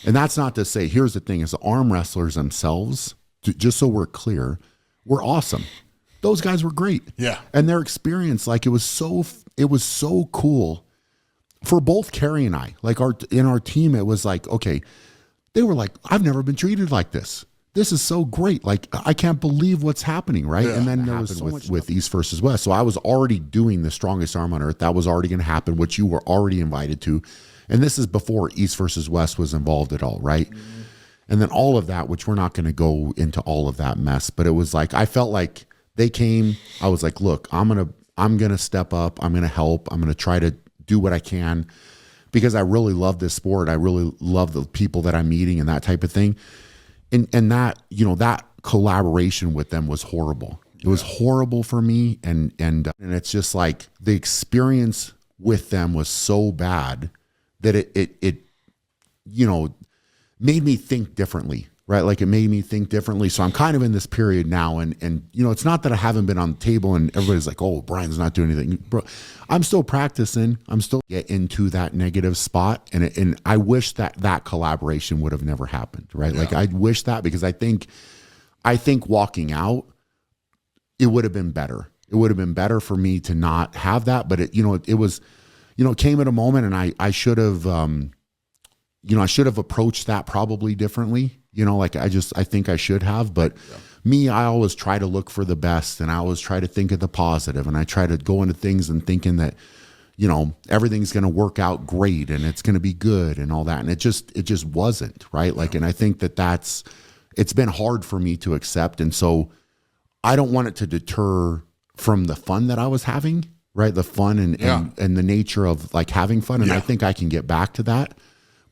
And that's not to say, here's the thing, is the arm wrestlers themselves, just so we're clear, were awesome. Those guys were great. Yeah. And their experience, like it was so cool for both Carrie and I. Like in our team, it was like, okay, they were like, I've never been treated like this. This is so great. Like, I can't believe what's happening, right? Yeah. And then there was so with East versus West. So I was already doing the strongest arm on earth. That was already going to happen, which you were already invited to. And this is before East versus West was involved at all, right? Mm-hmm. And then all of that, which we're not going to go into all of that mess, but it was like, I felt like they came, I was like, look, I'm going to step up. I'm going to help. I'm going to try to do what I can because I really love this sport. I really love the people that I'm meeting and that type of thing. And that, you know, that collaboration with them was horrible. It was horrible for me. And it's just like the experience with them was so bad that it you know, made me think differently, right? Like it made me think differently. So I'm kind of in this period now. And you know, it's not that I haven't been on the table and everybody's like, oh, Brian's not doing anything. Bro, I'm still practicing. I'm still get into that negative spot. And I wish that collaboration would have never happened, right? Yeah. Like I wish that because I think walking out, it would have been better. It would have been better for me to not have that. But it, you know, it was, you know, it came at a moment and I should have, you know, I should have approached that probably differently. You know, like I think I should have, but me, I always try to look for the best and I always try to think of the positive and I try to go into things and thinking that, you know, everything's going to work out great and it's going to be good and all that. And it just wasn't, right? Like, and I think it's been hard for me to accept. And so I don't want it to deter from the fun that I was having, right? The fun and the nature of like having fun. And I think I can get back to that,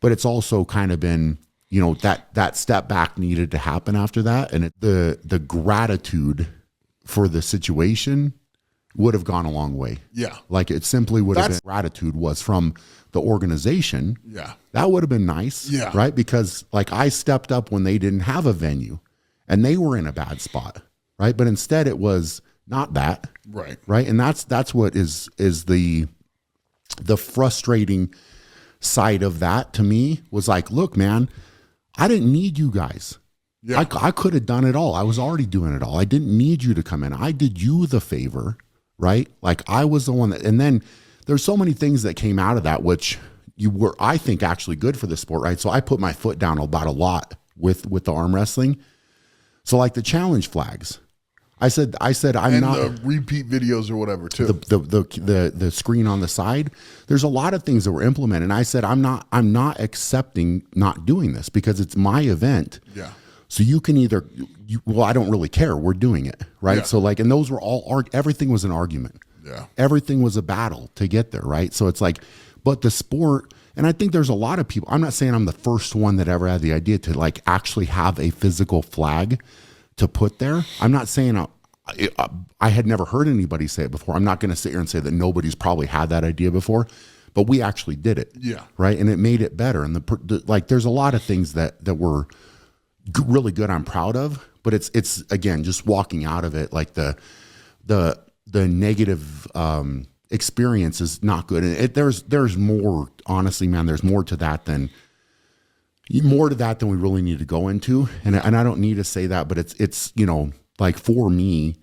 but it's also kind of been, you know, that step back needed to happen after that. And the gratitude for the situation would have gone a long way. Yeah. Like it simply would have been gratitude was from the organization. Yeah. That would have been nice. Yeah. Right. Because like I stepped up when they didn't have a venue and they were in a bad spot. Right. But instead it was not that. Right. Right. And that's what is the frustrating side of that to me was like, look, man, I didn't need you guys. Yeah. I could have done it all. I was already doing it all. I didn't need you to come in. I did you the favor, right? Like I was the one that, and then there's so many things that came out of that, which you were, I think, actually good for the sport, right? So I put my foot down about a lot with the arm wrestling. So like the challenge flags, I said I'm not the repeat videos or whatever too. The screen on the side. There's a lot of things that were implemented. And I said I'm not accepting not doing this because it's my event. Yeah. So you can either well, I don't really care. We're doing it, right? Yeah. So like, and those were all everything was an argument. Yeah. Everything was a battle to get there, right? So it's like, but the sport, and I think there's a lot of people. I'm not saying I'm the first one that ever had the idea to like actually have a physical flag to put there. I'm not saying I had never heard anybody say it before. I'm not going to sit here and say that nobody's probably had that idea before, but we actually did it. Yeah. Right. And it made it better. And like, there's a lot of things that were really good. I'm proud of, but it's again, just walking out of it. Like the negative, experience is not good. And there's more, honestly, man, there's more to that than we really need to go into. And I don't need to say that, but it's, you know, like for me,